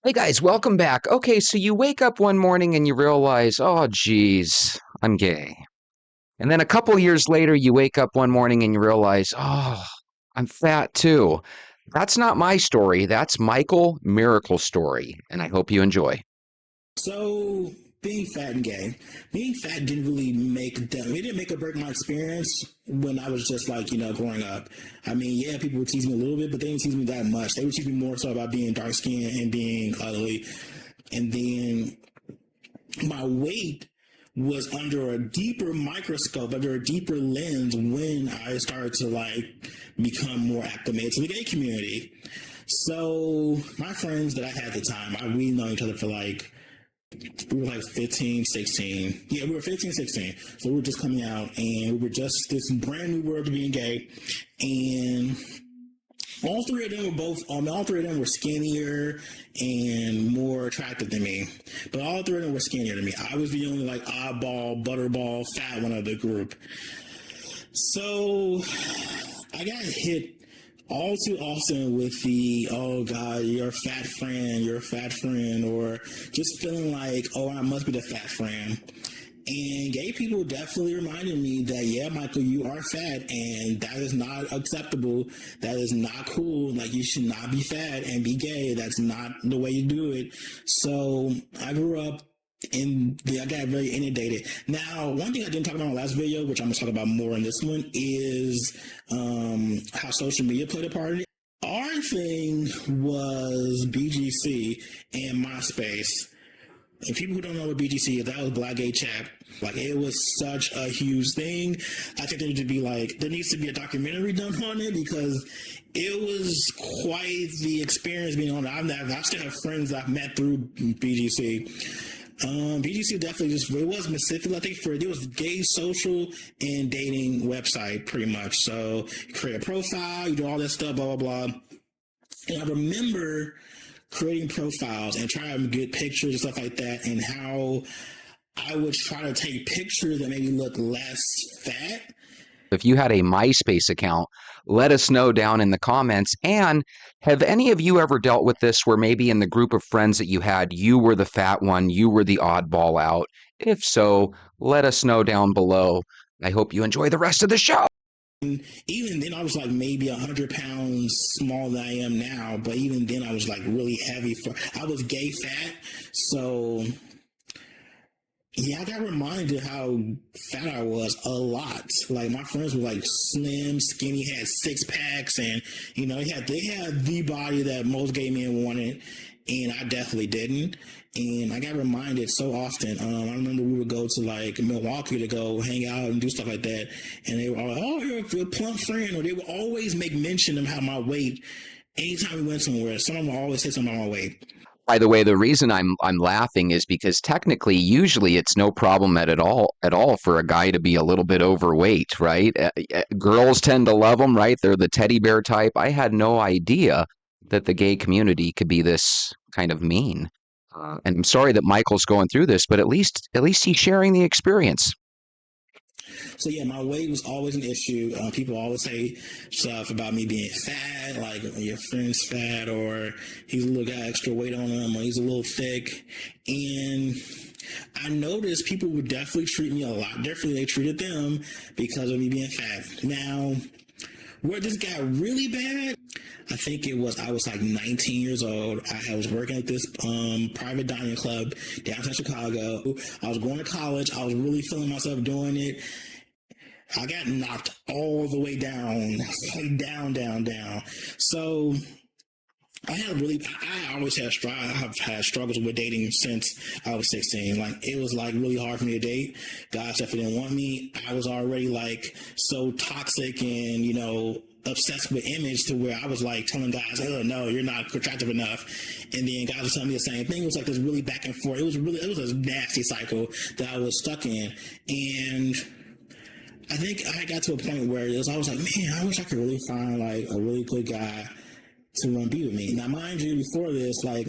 Hey guys, welcome back. Okay, so you wake up one morning and you realize, oh, geez, I'm gay. And then a couple years later, you wake up one morning and you realize, oh, I'm fat too. That's not my story. That's Michael Miracle's story. And I hope you enjoy. So being fat and gay, being fat didn't really make them. It didn't make or break my experience when I was just like growing up. I mean, yeah, people would tease me a little bit, but they didn't tease me that much. They would tease me more so about being dark skinned and being ugly, and then my weight was under a deeper microscope, under a deeper lens when I started to become more acclimated to the gay community. So my friends that I had at the time, we known each other for we were like 15, 16. Yeah, we were 15, 16. So we were just coming out and we were just this brand new world of being gay. And all three of them were all three of them were skinnier and more attractive than me. But all three of them were skinnier than me. I was the only oddball, butterball, fat one of the group. So I got hit all too often with the, oh God, you're a fat friend, or just feeling like, oh, I must be the fat friend. And gay people definitely reminded me that, yeah, Michael, you are fat, and that is not acceptable. That is not cool. Like, you should not be fat and be gay. That's not the way you do it. So I grew up and I got very inundated. Now, one thing I didn't talk about in the last video, which I'm going to talk about more in this one, is how social media played a part in it. Our thing was BGC and MySpace. And people who don't know what BGC is, that was Black Gay Chat. Like, it was such a huge thing. I think there needs to be a documentary done on it because it was quite the experience being on it. I still have friends I've met through BGC. BGC definitely it was specific. I think it was gay social and dating website pretty much. So you create a profile, you do all that stuff, blah, blah, blah. And I remember creating profiles and trying to get pictures and stuff like that, and how I would try to take pictures that made me look less fat. If you had a MySpace account, let us know down in the comments. And have any of you ever dealt with this where maybe in the group of friends that you had, you were the fat one, you were the oddball out? If so, let us know down below. I hope you enjoy the rest of the show. Even then, I was like maybe 100 pounds smaller than I am now, but even then, I was like really heavy. I was gay fat, so yeah, I got reminded how fat I was a lot. Like, my friends were like slim, skinny, had six packs, and they had the body that most gay men wanted, and I definitely didn't. And I got reminded so often. I remember we would go to Milwaukee to go hang out and do stuff like that, and they were all like, "Oh, you're a plump friend," or they would always make mention of how my weight. Anytime we went somewhere, someone would always say something about my weight. By the way, the reason I'm laughing is because technically, usually it's no problem at all for a guy to be a little bit overweight, right? Girls tend to love them, right? They're the teddy bear type. I had no idea that the gay community could be this kind of mean. And I'm sorry that Michael's going through this, but at least he's sharing the experience. So yeah, my weight was always an issue. People always say stuff about me being fat, like your friend's fat, or he's a little got extra weight on him, or he's a little thick. And I noticed people would definitely treat me a lot differently. They treated them because of me being fat. Now, where this got really bad, I think I was like 19 years old. I was working at this private dining club downtown Chicago. I was going to college. I was really feeling myself doing it. I got knocked all the way down, down. So I always have had struggles with dating since I was 16. Like, it was like really hard for me to date. Guys definitely didn't want me. I was already like so toxic and, obsessed with image to where I was like telling guys, oh no, you're not attractive enough. And then guys were telling me the same thing. It was like this really back and forth. It was a nasty cycle that I was stuck in. And I think I got to a point where I was like, man, I wish I could really find like a really good guy to be with me. Now, mind you, before this, I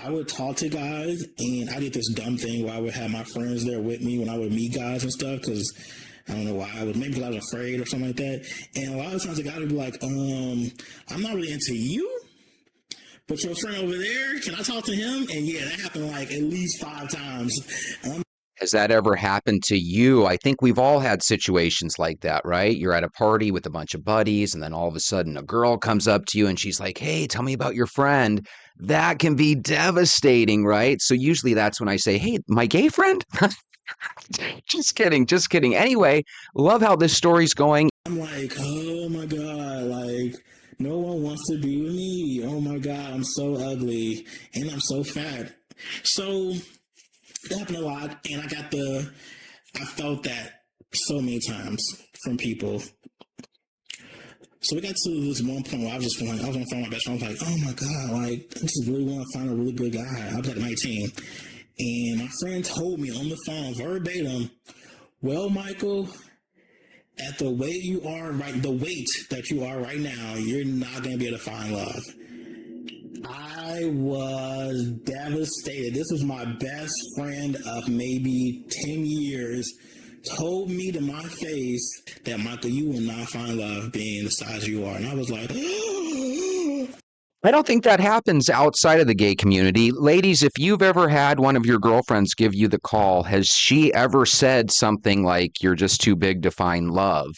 would talk to guys, and I did this dumb thing where I would have my friends there with me when I would meet guys and stuff, because I don't know why. Maybe because I was afraid or something like that. And a lot of times the guy would be like, I'm not really into you, but your friend over there, can I talk to him? And yeah, that happened like at least 5 times. Has that ever happened to you? I think we've all had situations like that, right? You're at a party with a bunch of buddies, and then all of a sudden a girl comes up to you and she's like, "Hey, tell me about your friend." That can be devastating, right? So usually that's when I say, "Hey, my gay friend?" Just kidding, just kidding. Anyway, love how this story's going. I'm like, oh my God, like, no one wants to be with me. Oh my God, I'm so ugly and I'm so fat. So it happened a lot, and I felt that so many times from people. So we got to this one point where I was just feeling, I was on the phone with my best friend. I was like, oh my God, like, I just really want to find a really good guy. I was like 19. And my friend told me on the phone, verbatim, well, Michael, at the weight you are right, the weight that you are right now, you're not going to be able to find love. I was devastated. This was my best friend of maybe 10 years. Told me to my face that, Michael, you will not find love being the size you are. And I was like, I don't think that happens outside of the gay community. Ladies, if you've ever had one of your girlfriends give you the call, has she ever said something like, "You're just too big to find love"?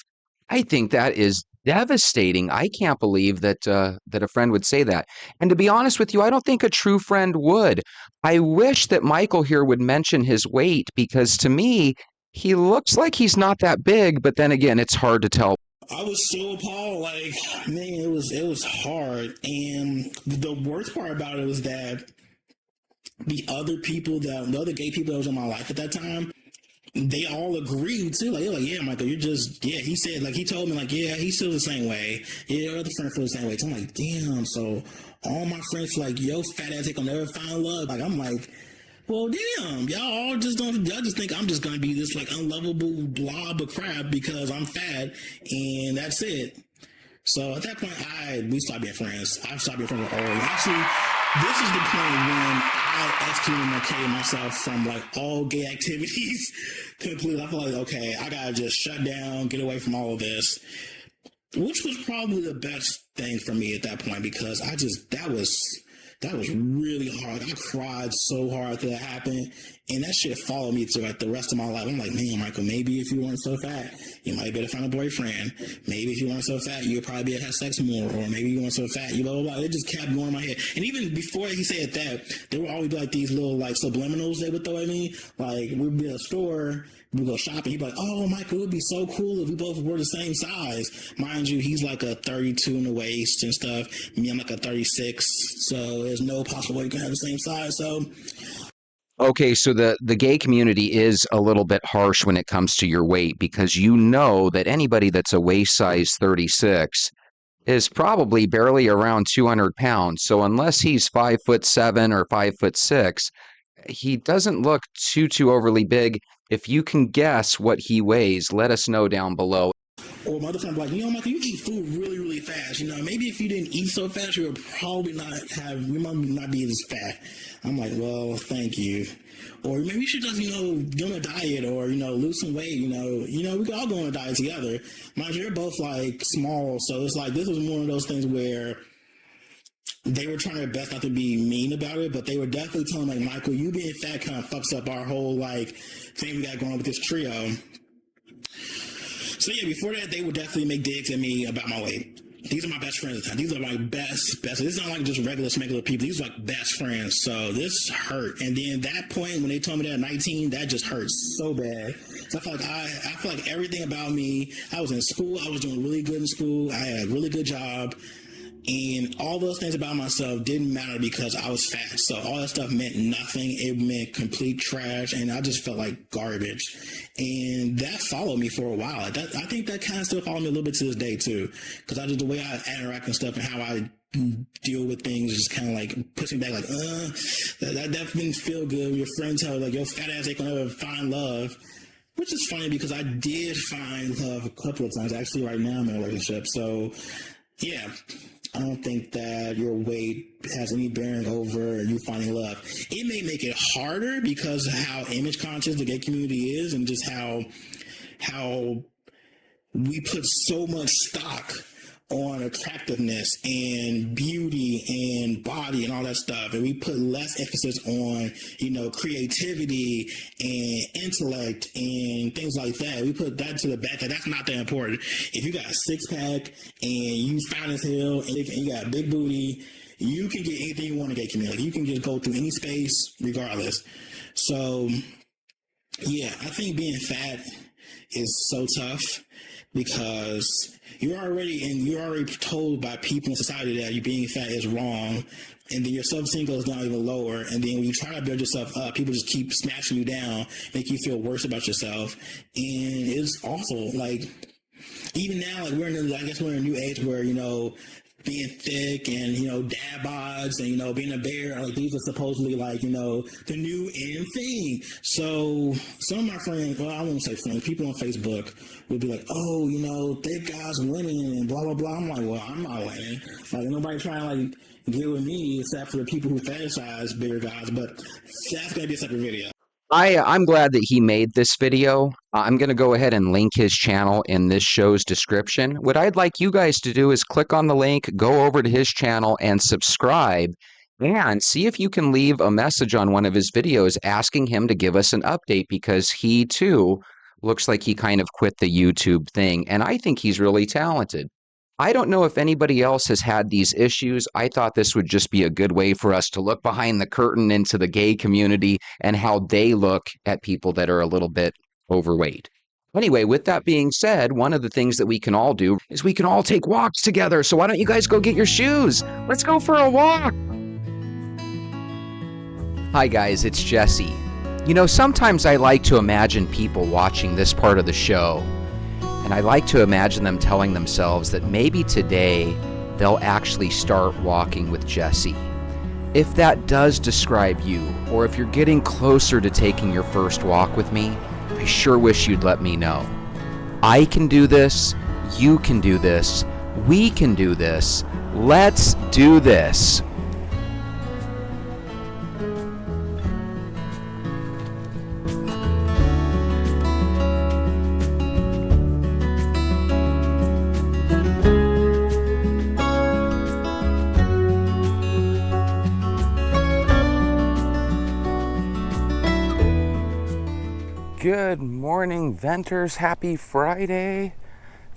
I think that is devastating. I can't believe that a friend would say that. And to be honest with you, I don't think a true friend would. I wish that Michael here would mention his weight, because to me, he looks like he's not that big, but then again, it's hard to tell. I was so appalled. Like, man, it was hard. And the worst part about it was that the other gay people that was in my life at that time, they all agreed too. Like, they're like, yeah, Michael, you're just, yeah. He said, like, he told me, like, yeah, he feels the same way. Yeah, your other friend feels the same way. So I'm like, damn. So all my friends feel like, yo, fat ass ain't gonna never find love. Like, I'm like, well, damn, y'all just think I'm just gonna be this like unlovable blob of crap because I'm fat and that's it. So at that point, we stopped being friends. I stopped being friends with all. Actually, this is the point when I excommunicated myself from like all gay activities completely. I feel like, okay, I gotta just shut down, get away from all of this, which was probably the best thing for me at that point because that was really hard. I cried so hard that happened, and that shit followed me to like the rest of my life. I'm like, man, Michael, maybe if you weren't so fat, you might be able to find a boyfriend. Maybe if you weren't so fat, you'd probably be able to have sex more. Or maybe you weren't so fat, you blah, blah, blah. It just kept going in my head. And even before he said that, there would always be like these little like subliminals they would throw at me. Like, we'd be at a store, we go shopping. He'd be like, oh, Michael, it would be so cool if we both were the same size. Mind you, he's like a 32 in the waist and stuff. Me, I'm like a 36. So there's no possible way we can have the same size. So Okay, so the gay community is a little bit harsh when it comes to your weight, because you know that anybody that's a waist size 36 is probably barely around 200 pounds. So unless he's 5'7" or 5'6", he doesn't look too overly big. If you can guess what he weighs, let us know down below. or my other friend be like, Michael, you eat food really, really fast. Maybe if you didn't eat so fast, you might not be as fat. I'm like, well, thank you. Or maybe you should just, go on a diet or, lose some weight, we could all go on a diet together. Mind you, they're both like small. So it's like, this was one of those things where they were trying their best not to be mean about it, but they were definitely telling like, Michael, you being fat kind of fucks up our whole like thing we got going on with this trio. So yeah, before that, they would definitely make digs at me about my weight. These are my best friends at the time. These are my best. This is not like just regular people. These are like best friends. So this hurt. And then that point when they told me that at 19, that just hurt so bad. So I feel like everything about me. I was in school. I was doing really good in school. I had a really good job. And all those things about myself didn't matter because I was fat. So all that stuff meant nothing. It meant complete trash. And I just felt like garbage. And that followed me for a while. I think that kind of still follows me a little bit to this day, too. Because the way I interact and stuff and how I deal with things just kind of like puts me back like, that didn't feel good. When your friend tell you, like, your fat ass ain't gonna ever find love. Which is funny because I did find love a couple of times. Actually, right now I'm in a relationship. So, yeah. I don't think that your weight has any bearing over you finding love. It may make it harder because of how image conscious the gay community is and just how we put so much stock on attractiveness and beauty and body and all that stuff, and we put less emphasis on, creativity and intellect and things like that. We put that to the back. That's not that important. If you got a six pack and you fine as hell and you got a big booty, you can get anything you want to get, Camille. You can just go through any space regardless. So yeah, I think being fat is so tough because you're already told by people in society that you being fat is wrong, and then your self-esteem goes down even lower, and then when you try to build yourself up, people just keep smashing you down, make you feel worse about yourself, and it's awful. Like, even now, like, we're in a new age where, being thick and, dad bods and, being a bear, like, these are supposedly, like, the new in thing. So some of my friends, well, I won't say friends, people on Facebook would be like, oh, thick guys winning and blah, blah, blah. I'm like, well, I'm not winning. Like, nobody trying to, like, get with me except for the people who fetishize bigger guys, but that's going to be a separate video. I'm glad that he made this video. I'm going to go ahead and link his channel in this show's description. What I'd like you guys to do is click on the link, go over to his channel and subscribe, and see if you can leave a message on one of his videos asking him to give us an update, because he too looks like he kind of quit the YouTube thing, and I think he's really talented. I don't know if anybody else has had these issues. I thought this would just be a good way for us to look behind the curtain into the gay community and how they look at people that are a little bit overweight. Anyway, with that being said, one of the things that we can all do is we can all take walks together. So why don't you guys go get your shoes? Let's go for a walk. Hi guys, it's Jesse. Sometimes I like to imagine people watching this part of the show, and I like to imagine them telling themselves that maybe today they'll actually start walking with Jesse. If that does describe you, or if you're getting closer to taking your first walk with me, I sure wish you'd let me know. I can do this, you can do this, we can do this. Let's do this. Good morning, Venters. Happy Friday.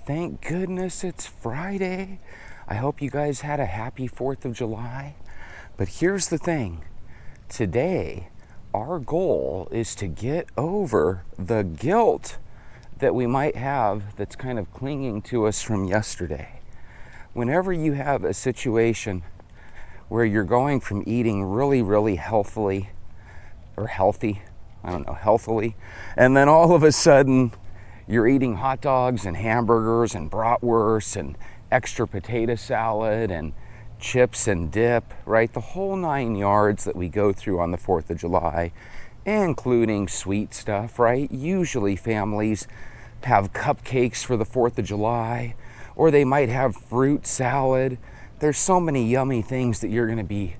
Thank goodness it's Friday. I hope you guys had a happy 4th of July. But here's the thing. Today, our goal is to get over the guilt that we might have that's kind of clinging to us from yesterday. Whenever you have a situation where you're going from eating really, really healthily, and then all of a sudden you're eating hot dogs and hamburgers and bratwurst and extra potato salad and chips and dip, right? The whole 9 yards that we go through on the 4th of July, including sweet stuff, right? Usually families have cupcakes for the 4th of July, or they might have fruit salad. There's so many yummy things that you're going to be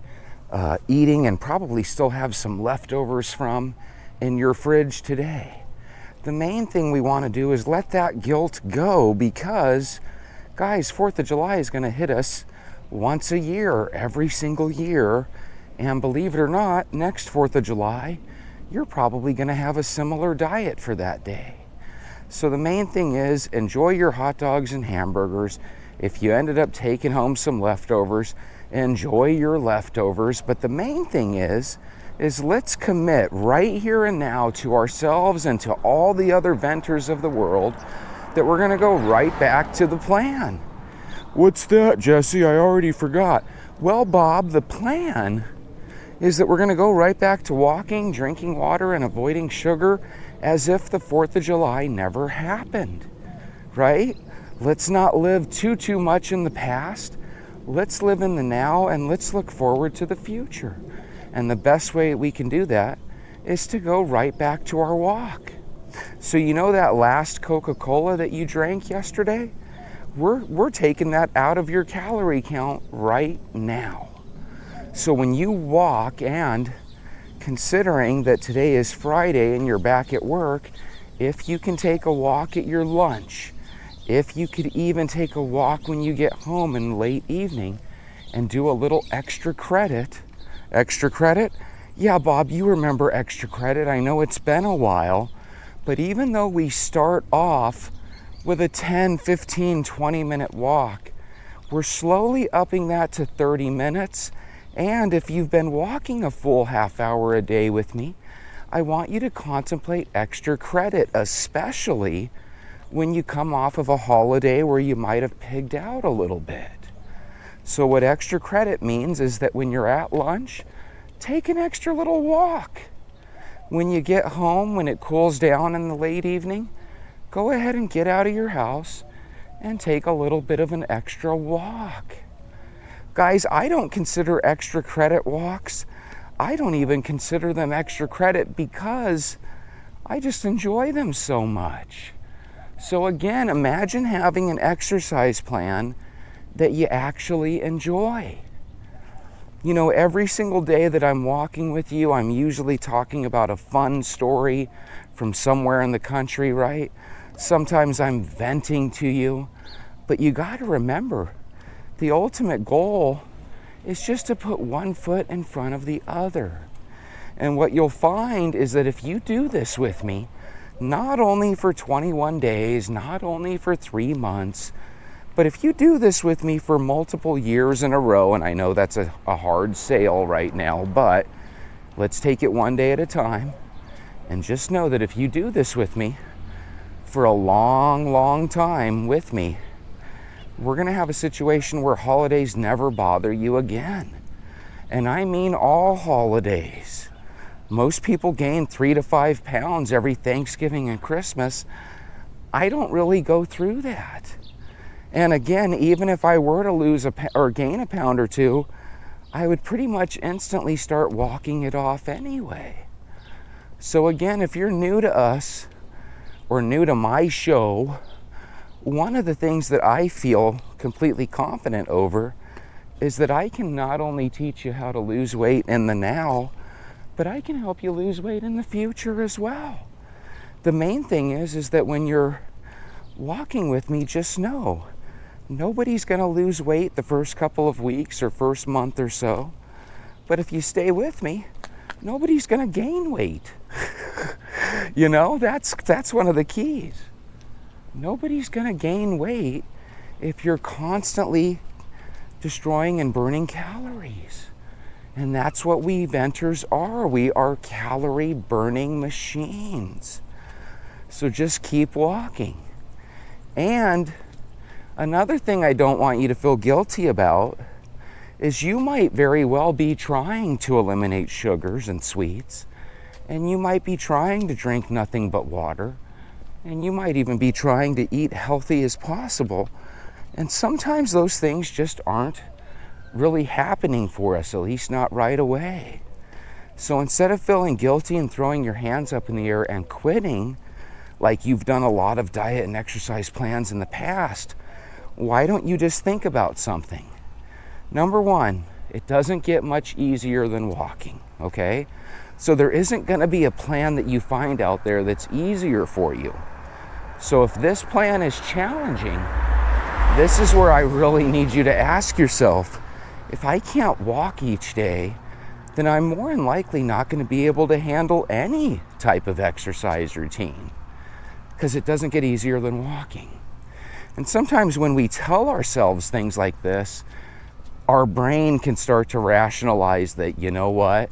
eating and probably still have some leftovers from in your fridge today. The main thing we want to do is let that guilt go, because, guys, 4th of July is going to hit us once a year, every single year. And believe it or not, next 4th of July, you're probably going to have a similar diet for that day. So the main thing is enjoy your hot dogs and hamburgers. If you ended up taking home some leftovers, enjoy your leftovers. But the main thing is let's commit right here and now to ourselves and to all the other venters of the world that we're going to go right back to the plan. What's that, Jesse? I already forgot. Well, Bob, the plan is that we're going to go right back to walking, drinking water, and avoiding sugar as if the 4th of July never happened, right? Let's not live too much in the past. Let's live in the now, and let's look forward to the future. And the best way we can do that is to go right back to our walk. So that last Coca-Cola that you drank yesterday? We're taking that out of your calorie count right now. So when you walk, and considering that today is Friday and you're back at work, if you can take a walk at your lunch, If you could even take a walk when you get home in the late evening and do a little extra credit. Extra credit? Yeah, Bob, you remember extra credit. I know it's been a while, but even though we start off with a 10, 15, 20-minute walk, we're slowly upping that to 30 minutes. And if you've been walking a full half hour a day with me, I want you to contemplate extra credit, especially when you come off of a holiday where you might have pigged out a little bit. So what extra credit means is that when you're at lunch, take an extra little walk. When you get home, when it cools down in the late evening, go ahead and get out of your house and take a little bit of an extra walk. Guys, I don't consider extra credit walks. I don't even consider them extra credit because I just enjoy them so much. So again, imagine having an exercise plan that you actually enjoy. You know, every single day that I'm walking with you, I'm usually talking about a fun story from somewhere in the country, right? Sometimes I'm venting to you, but you got to remember, the ultimate goal is just to put one foot in front of the other. And what you'll find is that if you do this with me, not only for 21 days, not only for 3 months, but if you do this with me for multiple years in a row, and I know that's a hard sale right now, but let's take it one day at a time. And just know that if you do this with me for a long, long time with me, we're going to have a situation where holidays never bother you again. And I mean all holidays. Most people gain 3 to 5 pounds every Thanksgiving and Christmas. I don't really go through that. And again, even if I were to lose or gain a pound or two, I would pretty much instantly start walking it off anyway. So again, if you're new to us or new to my show, one of the things that I feel completely confident over is that I can not only teach you how to lose weight in the now, but I can help you lose weight in the future as well. The main thing is that when you're walking with me, just know, nobody's going to lose weight the first couple of weeks or first month or so. But if you stay with me, nobody's going to gain weight. You know, that's one of the keys. Nobody's going to gain weight if you're constantly destroying and burning calories. And that's what we venters are. We are calorie burning machines. So just keep walking. And another thing I don't want you to feel guilty about is you might very well be trying to eliminate sugars and sweets, and you might be trying to drink nothing but water, and you might even be trying to eat healthy as possible. And sometimes those things just aren't really happening for us, at least not right away. So instead of feeling guilty and throwing your hands up in the air and quitting, like you've done a lot of diet and exercise plans in the past, why don't you just think about something? Number one, it doesn't get much easier than walking, okay? So there isn't going to be a plan that you find out there that's easier for you. So if this plan is challenging, this is where I really need you to ask yourself, if I can't walk each day, then I'm more than likely not going to be able to handle any type of exercise routine, because it doesn't get easier than walking. And sometimes when we tell ourselves things like this, our brain can start to rationalize that, you know what,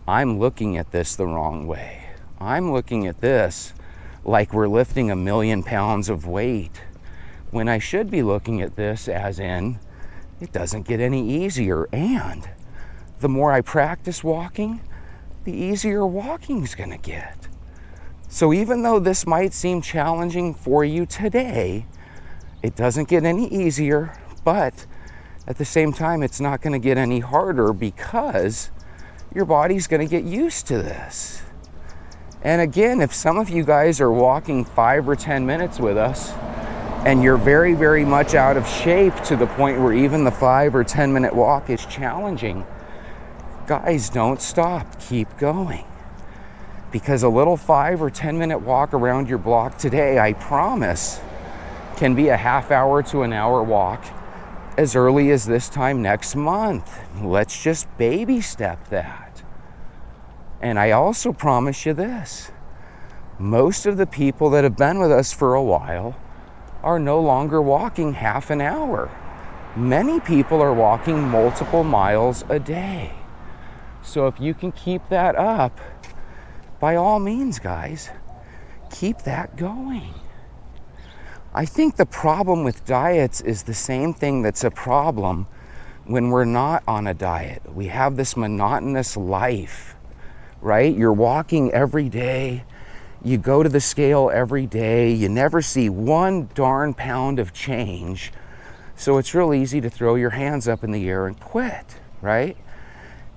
I'm looking at this the wrong way. I'm looking at this like we're lifting 1,000,000 pounds of weight, when I should be looking at this as in, it doesn't get any easier. And the more I practice walking, the easier walking's gonna get. So even though this might seem challenging for you today, it doesn't get any easier, but at the same time, it's not gonna get any harder because your body's gonna get used to this. And again, if some of you guys are walking 5 or 10 minutes with us, and you're very, very much out of shape to the point where even the 5 or 10 minute walk is challenging, guys, don't stop, keep going. Because a little 5 or 10 minute walk around your block today, I promise, can be a half hour to an hour walk as early as this time next month. Let's just baby step that. And I also promise you this, most of the people that have been with us for a while are no longer walking half an hour. Many people are walking multiple miles a day. So if you can keep that up, by all means, guys, keep that going. I think the problem with diets is the same thing that's a problem when we're not on a diet. We have this monotonous life, right? You're walking every day. You go to the scale every day. You never see 1 darn pound of change. So it's real easy to throw your hands up in the air and quit, right?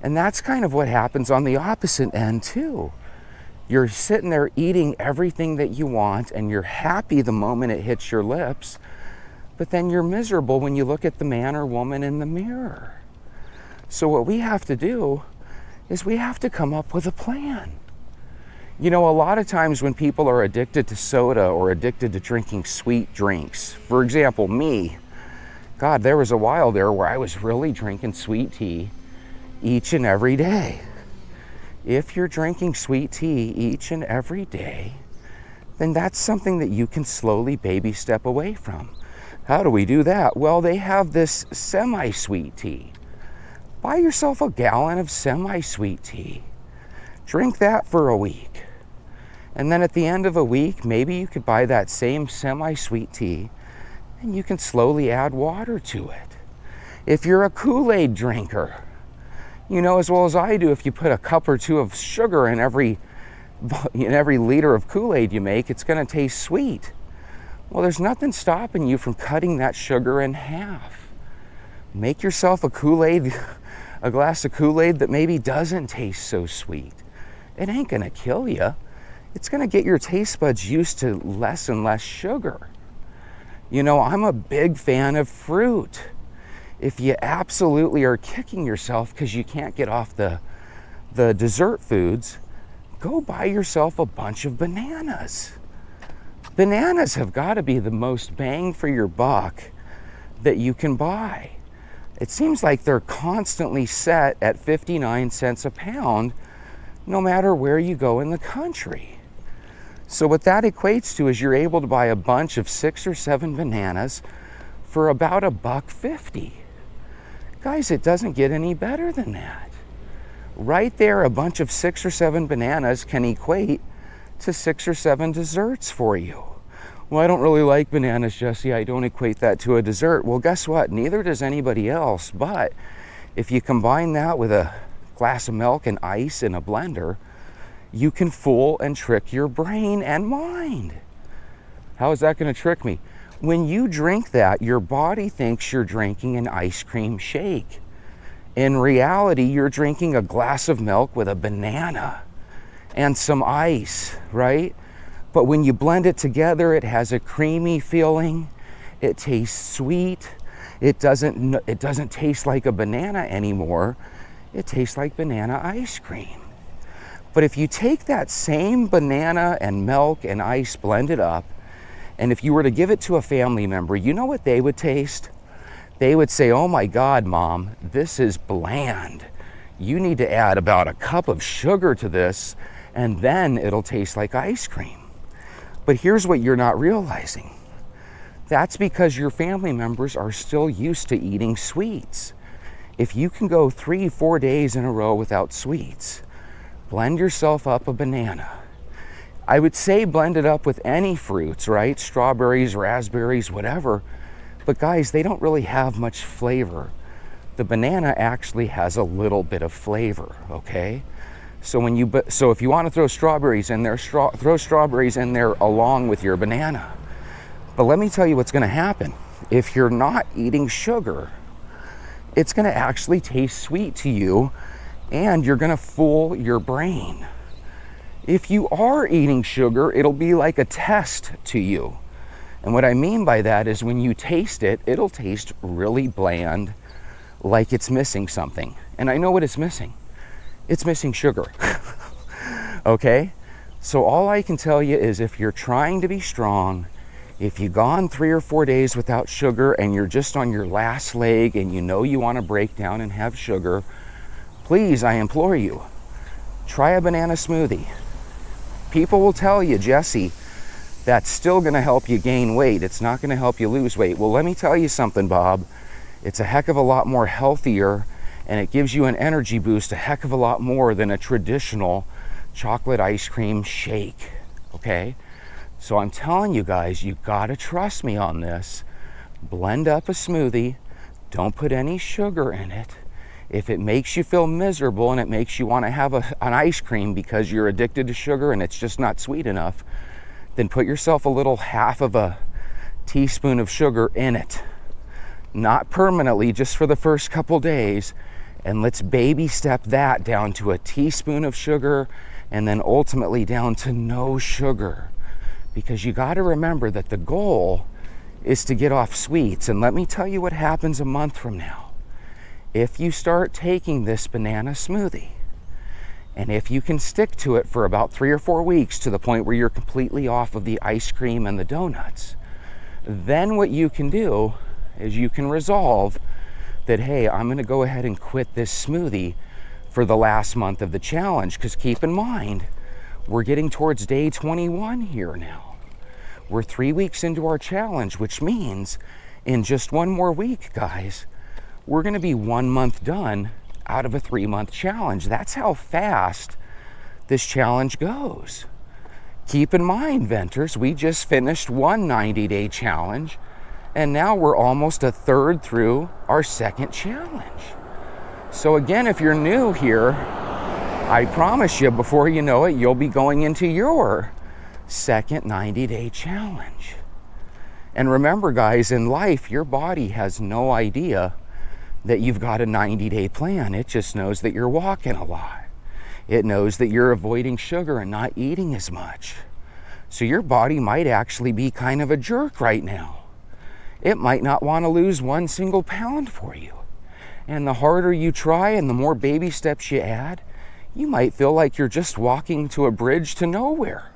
And that's kind of what happens on the opposite end too. You're sitting there eating everything that you want and you're happy the moment it hits your lips, but then you're miserable when you look at the man or woman in the mirror. So what we have to do is we have to come up with a plan. You know, a lot of times when people are addicted to soda or addicted to drinking sweet drinks, for example, me, God, there was a while there where I was really drinking sweet tea each and every day. If you're drinking sweet tea each and every day, then that's something that you can slowly baby step away from. How do we do that? Well, they have this semi-sweet tea. Buy yourself a gallon of semi-sweet tea. Drink that for a week. And then at the end of a week, maybe you could buy that same semi-sweet tea and you can slowly add water to it. If you're a Kool-Aid drinker, you know as well as I do, if you put a cup or two of sugar in every liter of Kool-Aid you make, it's going to taste sweet. Well, there's nothing stopping you from cutting that sugar in half. Make yourself a glass of Kool-Aid that maybe doesn't taste so sweet. It ain't going to kill you. It's going to get your taste buds used to less and less sugar. You know, I'm a big fan of fruit. If you absolutely are kicking yourself because you can't get off the dessert foods, go buy yourself a bunch of bananas. Bananas have got to be the most bang for your buck that you can buy. It seems like they're constantly set at 59 cents a pound, no matter where you go in the country. So what that equates to is you're able to buy a bunch of 6 or 7 bananas for about $1.50. Guys, it doesn't get any better than that. Right there, a bunch of 6 or 7 bananas can equate to 6 or 7 desserts for you. Well, I don't really like bananas, Jesse. I don't equate that to a dessert. Well, guess what? Neither does anybody else. But if you combine that with a glass of milk and ice in a blender, you can fool and trick your brain and mind. How is that going to trick me? When you drink that, your body thinks you're drinking an ice cream shake. In reality, you're drinking a glass of milk with a banana and some ice, right? But when you blend it together, it has a creamy feeling. It tastes sweet. It doesn't taste like a banana anymore. It tastes like banana ice cream. But if you take that same banana and milk and ice blended up, and if you were to give it to a family member, you know what they would taste? They would say, "Oh my God, Mom, this is bland. You need to add about a cup of sugar to this, and then it'll taste like ice cream." But here's what you're not realizing. That's because your family members are still used to eating sweets. If you can go 3-4 days in a row without sweets, blend yourself up a banana. I would say blend it up with any fruits, right? Strawberries, raspberries, whatever. But guys, they don't really have much flavor. The banana actually has a little bit of flavor, okay? So if you want to throw strawberries in there, throw strawberries in there along with your banana. But let me tell you what's going to happen. If you're not eating sugar, it's going to actually taste sweet to you, and you're going to fool your brain. If you are eating sugar, it'll be like a test to you. And what I mean by that is when you taste it, it'll taste really bland, like it's missing something. And I know what it's missing. It's missing sugar. Okay? So all I can tell you is if you're trying to be strong, If you've gone 3 or 4 days without sugar and you're just on your last leg and you know you want to break down and have sugar, please, I implore you, try a banana smoothie. People will tell you, Jesse, that's still going to help you gain weight. It's not going to help you lose weight. Well, let me tell you something, Bob. It's a heck of a lot more healthier, and it gives you an energy boost a heck of a lot more than a traditional chocolate ice cream shake, okay? So I'm telling you guys, you gotta trust me on this. Blend up a smoothie. Don't put any sugar in it. If it makes you feel miserable and it makes you want to have an ice cream because you're addicted to sugar and it's just not sweet enough, then put yourself a little half of a teaspoon of sugar in it. Not permanently, just for the first couple days. And let's baby step that down to a teaspoon of sugar and then ultimately down to no sugar. Because you got to remember that the goal is to get off sweets. And let me tell you what happens a month from now. If you start taking this banana smoothie, and if you can stick to it for about 3 or 4 weeks to the point where you're completely off of the ice cream and the donuts, then what you can do is you can resolve that, hey, I'm going to go ahead and quit this smoothie for the last month of the challenge. Because keep in mind, we're getting towards day 21 here now. We're 3 weeks into our challenge, which means in just 1 more week, guys, we're going to be 1 month done out of a 3-month challenge. That's how fast this challenge goes. Keep in mind, Venters, we just finished one 90-day challenge, and now we're almost a third through our second challenge. So again, if you're new here, I promise you, before you know it, you'll be going into your second 90-day challenge. And remember, guys, in life, your body has no idea that you've got a 90-day plan. It just knows that you're walking a lot. It knows that you're avoiding sugar and not eating as much. So your body might actually be kind of a jerk right now. It might not want to lose 1 single pound for you. And the harder you try and the more baby steps you add, you might feel like you're just walking to a bridge to nowhere.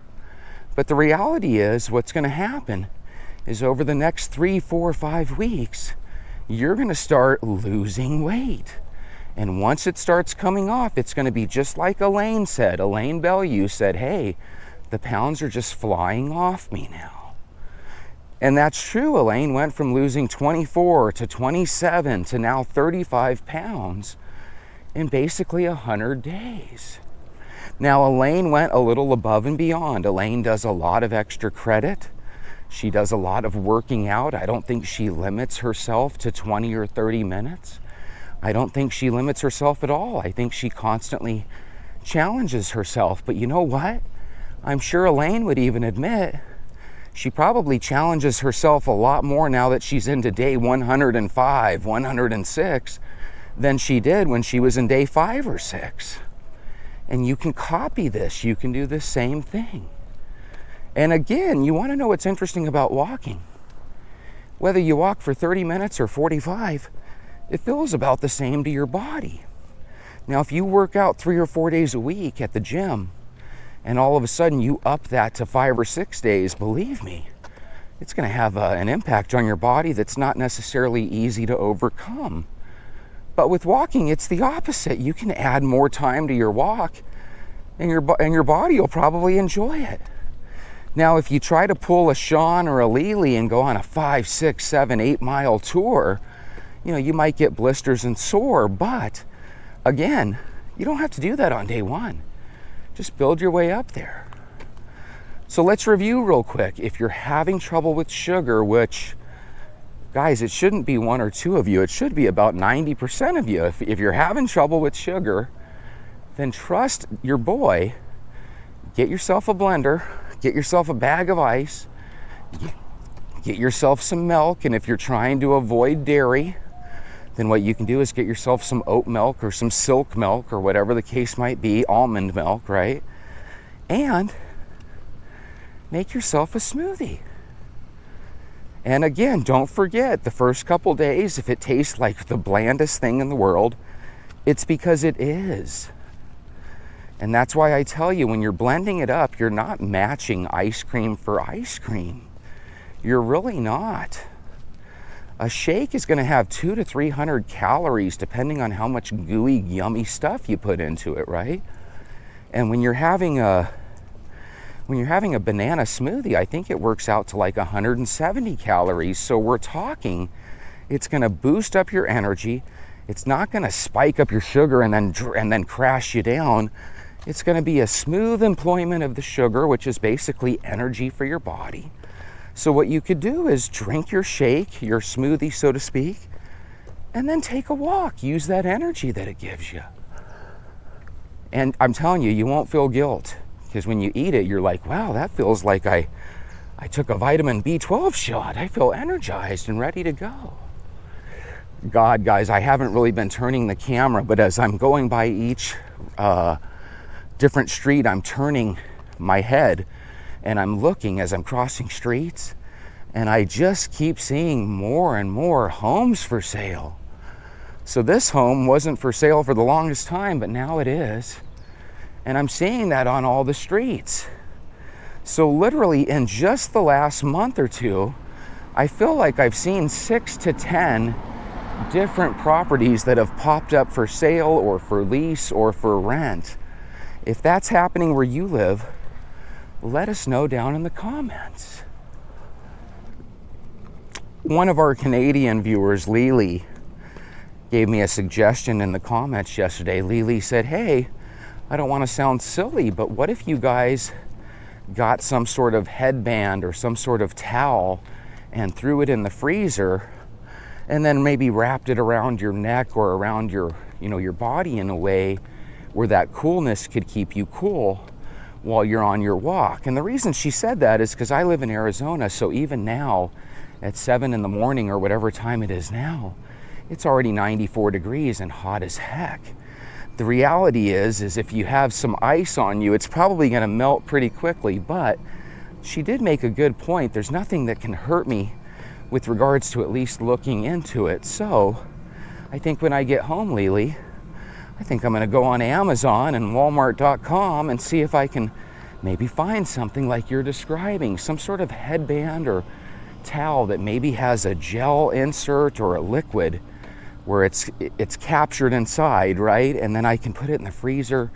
But the reality is, what's going to happen is over the next 3, 4, 5 weeks, you're going to start losing weight. And once it starts coming off, it's going to be just like Elaine said. Elaine Bellew said, hey, the pounds are just flying off me now. And that's true. Elaine went from losing 24 to 27 to now 35 pounds in basically 100 days. Now, Elaine went a little above and beyond. Elaine does a lot of extra credit. She does a lot of working out. I don't think she limits herself to 20 or 30 minutes. I don't think she limits herself at all. I think she constantly challenges herself. But you know what? I'm sure Elaine would even admit she probably challenges herself a lot more now that she's into day 105, 106 than she did when she was in day 5 or 6. And you can copy this. You can do the same thing. And again, you want to know what's interesting about walking. Whether you walk for 30 minutes or 45, it feels about the same to your body. Now, if you work out 3 or 4 days a week at the gym, and all of a sudden you up that to 5 or 6 days, believe me, it's going to have an impact on your body that's not necessarily easy to overcome. But with walking, it's the opposite. You can add more time to your walk, and your body will probably enjoy it. Now, if you try to pull a Sean or a Lily and go on a 5, 6, 7, 8 mile tour, you might get blisters and sore. But again, you don't have to do that on day 1. Just build your way up there. So let's review real quick. If you're having trouble with sugar, which, guys, it shouldn't be 1 or 2 of you. It should be about 90% of you. If you're having trouble with sugar, then trust your boy. Get yourself a blender. Get yourself a bag of ice. Get yourself some milk. And if you're trying to avoid dairy, then what you can do is get yourself some oat milk or some silk milk or whatever the case might be, almond milk, right? And make yourself a smoothie. And again, don't forget, the first couple days, if it tastes like the blandest thing in the world, it's because it is. And that's why I tell you, when you're blending it up, you're not matching ice cream for ice cream. You're really not. A shake is going to have 200 to 300 calories depending on how much gooey, yummy stuff you put into it, right? And when you're having a banana smoothie, I think it works out to like 170 calories. So we're talking, it's going to boost up your energy. It's not going to spike up your sugar and then crash you down. It's going to be a smooth employment of the sugar, which is basically energy for your body. So what you could do is drink your shake, your smoothie, so to speak, and then take a walk. Use that energy that it gives you. And I'm telling you, you won't feel guilt, because when you eat it, you're like, wow, that feels like I took a vitamin B12 shot. I feel energized and ready to go. God, guys, I haven't really been turning the camera, but as I'm going by each different street, I'm turning my head and I'm looking as I'm crossing streets, and I just keep seeing more and more homes for sale. So this home wasn't for sale for the longest time, but now it is. And I'm seeing that on all the streets. So literally in just the last month or two, I feel like I've seen 6 to 10 different properties that have popped up for sale or for lease or for rent. If that's happening where you live, let us know down in the comments. One of our Canadian viewers, Lily, gave me a suggestion in the comments yesterday. Lily said, hey, I don't want to sound silly, but what if you guys got some sort of headband or some sort of towel and threw it in the freezer and then maybe wrapped it around your neck or around your body in a way where that coolness could keep you cool while you're on your walk. And the reason she said that is because I live in Arizona, so even now at 7 in the morning or whatever time it is now, it's already 94 degrees and hot as heck. The reality is if you have some ice on you, it's probably going to melt pretty quickly. But she did make a good point. There's nothing that can hurt me with regards to at least looking into it. So I think when I get home, Lily, I think I'm going to go on Amazon and Walmart.com and see if I can maybe find something like you're describing, some sort of headband or towel that maybe has a gel insert or a liquid where it's captured inside, right? And then I can put it in the freezer,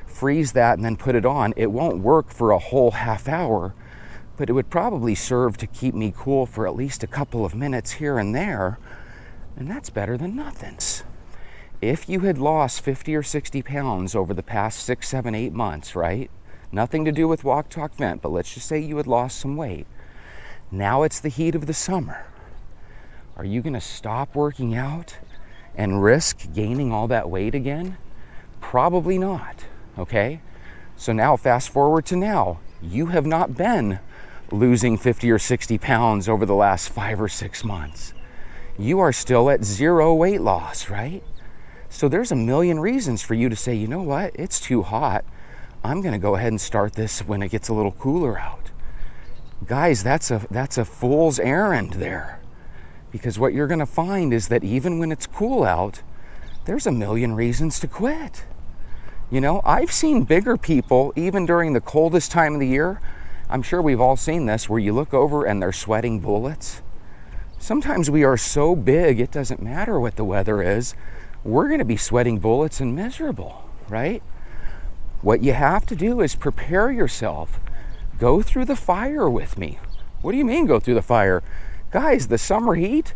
freeze that, and then put it on. It won't work for a whole half hour, but it would probably serve to keep me cool for at least a couple of minutes here and there, and that's better than nothing. If you had lost 50 or 60 pounds over the past 6, 7, 8 months, right? Nothing to do with walk, talk, vent, but let's just say you had lost some weight. Now it's the heat of the summer. Are you going to stop working out and risk gaining all that weight again? Probably not, okay? So now fast forward to now. You have not been losing 50 or 60 pounds over the last 5 or 6 months. You are still at 0 weight loss, right? So there's a million reasons for you to say, you know what, it's too hot. I'm going to go ahead and start this when it gets a little cooler out. Guys, that's a fool's errand there. Because what you're going to find is that even when it's cool out, there's a million reasons to quit. You know, I've seen bigger people, even during the coldest time of the year. I'm sure we've all seen this, where you look over and they're sweating bullets. Sometimes we are so big, it doesn't matter what the weather is. We're going to be sweating bullets and miserable, right? What you have to do is prepare yourself. Go through the fire with me. What do you mean go through the fire? Guys, the summer heat,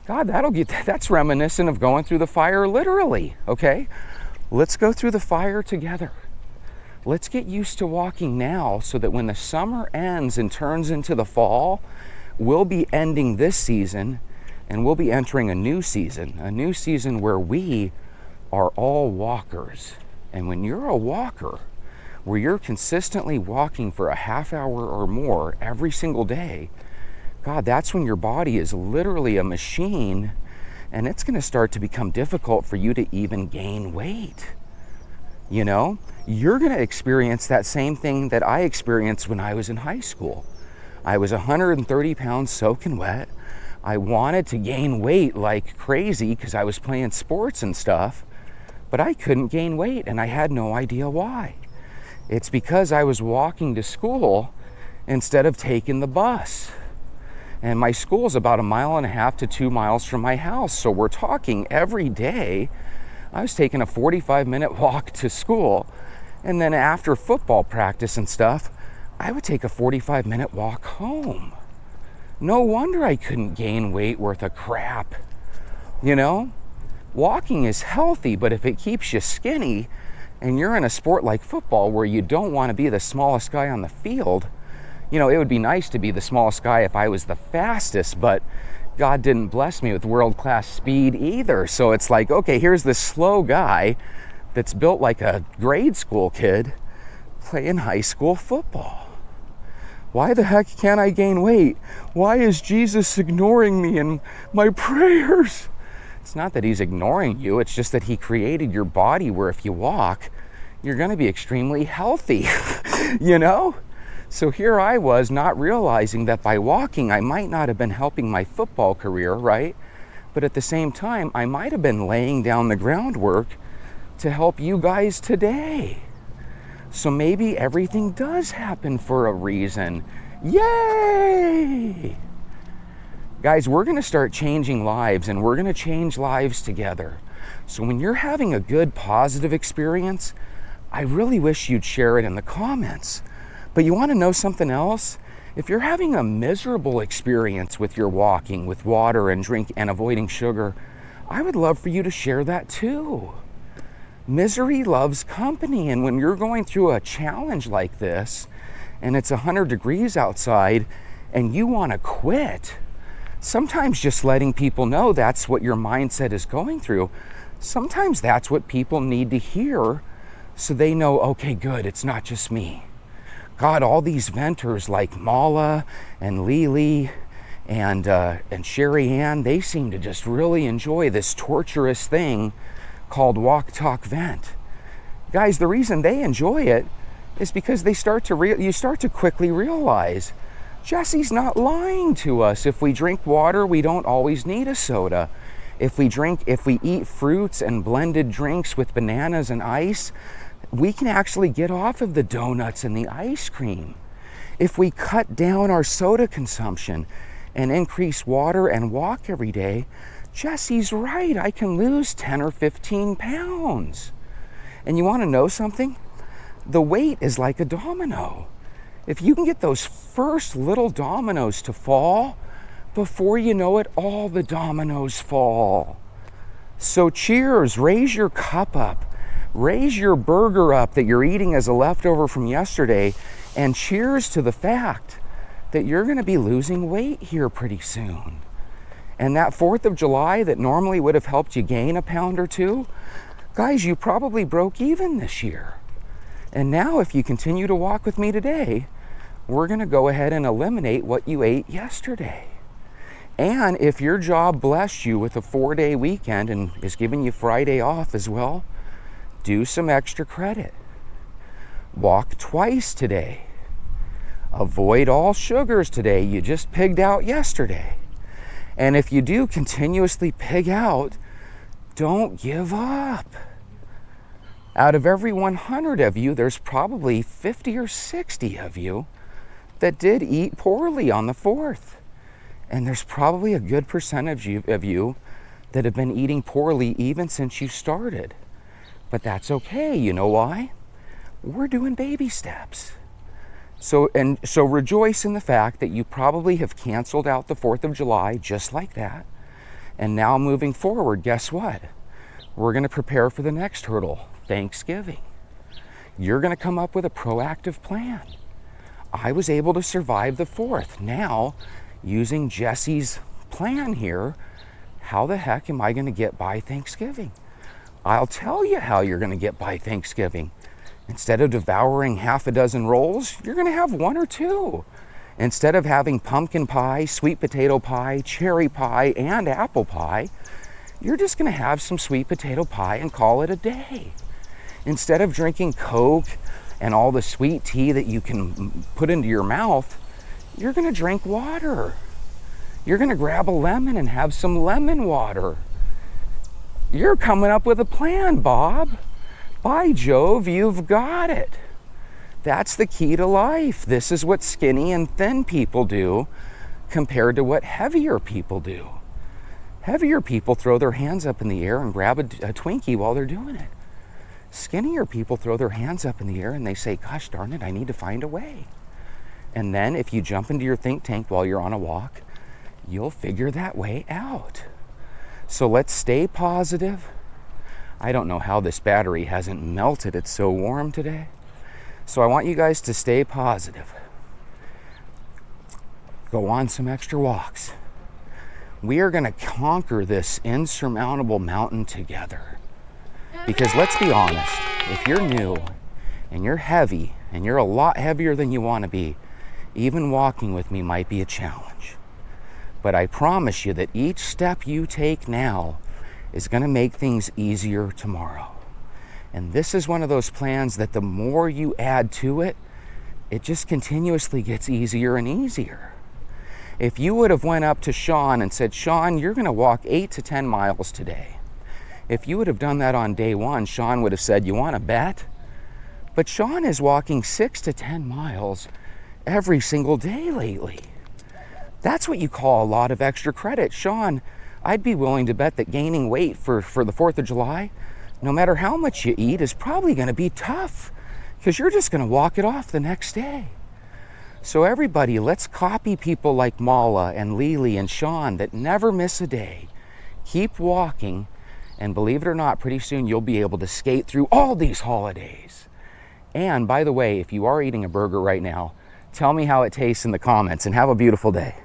God, that's reminiscent of going through the fire literally, okay? Let's go through the fire together. Let's get used to walking now so that when the summer ends and turns into the fall, we'll be ending this season and we'll be entering a new season where we are all walkers. And when you're a walker, where you're consistently walking for a half hour or more every single day, God, that's when your body is literally a machine, and it's going to start to become difficult for you to even gain weight. You know, you're going to experience that same thing that I experienced when I was in high school. I was 130 pounds soaking wet. I wanted to gain weight like crazy because I was playing sports and stuff, but I couldn't gain weight and I had no idea why. It's because I was walking to school instead of taking the bus. And my school is about 1.5 to 2 miles from my house. So we're talking every day. I was taking a 45-minute walk to school. And then after football practice and stuff, I would take a 45-minute walk home. No wonder I couldn't gain weight worth a crap. You know, walking is healthy, but if it keeps you skinny and you're in a sport like football where you don't want to be the smallest guy on the field, you know, it would be nice to be the smallest guy if I was the fastest, but God didn't bless me with world-class speed either. So it's like, okay, here's this slow guy that's built like a grade school kid playing high school football. Why the heck can't I gain weight? Why is Jesus ignoring me in my prayers? It's not that he's ignoring you, it's just that he created your body where if you walk, you're going to be extremely healthy, you know? So here I was not realizing that by walking, I might not have been helping my football career, right? But at the same time, I might have been laying down the groundwork to help you guys today. So maybe everything does happen for a reason. Yay! Guys, we're going to start changing lives, and we're going to change lives together. So when you're having a good, positive experience, I really wish you'd share it in the comments. But you want to know something else? If you're having a miserable experience with your walking, with water and drink and avoiding sugar, I would love for you to share that too. Misery loves company, and when you're going through a challenge like this, and it's 100 degrees outside, and you want to quit, sometimes just letting people know that's what your mindset is going through, sometimes that's what people need to hear so they know, okay, good, it's not just me. God, all these venters like Mala and Lily and Sherry Ann, they seem to just really enjoy this torturous thing called walk, talk, vent. Guys, the reason they enjoy it is because they you start to quickly realize Jesse's not lying to us. If we drink water, we don't always need a soda. If we eat fruits and blended drinks with bananas and ice, we can actually get off of the donuts and the ice cream. If we cut down our soda consumption and increase water and walk every day, Jesse's right, I can lose 10 or 15 pounds. And you want to know something? The weight is like a domino. If you can get those first little dominoes to fall, before you know it, all the dominoes fall. So cheers, raise your cup up. Raise your burger up that you're eating as a leftover from yesterday, and cheers to the fact that you're going to be losing weight here pretty soon. And that 4th of July that normally would have helped you gain a pound or two, guys, you probably broke even this year. And now if you continue to walk with me today, we're going to go ahead and eliminate what you ate yesterday. And if your job blessed you with a 4-day weekend and is giving you Friday off as well, do some extra credit. Walk twice today. Avoid all sugars today. You just pigged out yesterday. And if you do continuously pig out, don't give up. Out of every 100 of you, there's probably 50 or 60 of you that did eat poorly on the 4th. And there's probably a good percentage of you that have been eating poorly even since you started. But that's okay. You know why? We're doing baby steps. So rejoice in the fact that you probably have canceled out the 4th of July just like that. And now moving forward, guess what? We're going to prepare for the next hurdle, Thanksgiving. You're going to come up with a proactive plan. I was able to survive the 4th. Now, using Jesse's plan here, how the heck am I going to get by Thanksgiving? I'll tell you how you're going to get by Thanksgiving. Instead of devouring half a dozen rolls, you're going to have 1 or 2. Instead of having pumpkin pie, sweet potato pie, cherry pie, and apple pie, you're just going to have some sweet potato pie and call it a day. Instead of drinking Coke and all the sweet tea that you can put into your mouth, you're going to drink water. You're going to grab a lemon and have some lemon water. You're coming up with a plan, Bob. By Jove, you've got it. That's the key to life. This is what skinny and thin people do compared to what heavier people do. Heavier people throw their hands up in the air and grab a Twinkie while they're doing it. Skinnier people throw their hands up in the air and they say, gosh darn it, I need to find a way. And then if you jump into your think tank while you're on a walk, you'll figure that way out. So let's stay positive. I don't know how this battery hasn't melted. It's so warm today. So I want you guys to stay positive. Go on some extra walks. We are going to conquer this insurmountable mountain together. Because let's be honest, if you're new and you're heavy and you're a lot heavier than you want to be, even walking with me might be a challenge. But I promise you that each step you take now is going to make things easier tomorrow. And this is one of those plans that the more you add to it, it just continuously gets easier and easier. If you would have went up to Sean and said, Sean, you're going to walk 8 to 10 miles today. If you would have done that on day one, Sean would have said, you want to bet? But Sean is walking 6 to 10 miles every single day lately. That's what you call a lot of extra credit. Sean, I'd be willing to bet that gaining weight for the 4th of July, no matter how much you eat, is probably going to be tough because you're just going to walk it off the next day. So everybody, let's copy people like Mala and Lily and Sean that never miss a day. Keep walking, and believe it or not, pretty soon you'll be able to skate through all these holidays. And by the way, if you are eating a burger right now, tell me how it tastes in the comments, and have a beautiful day.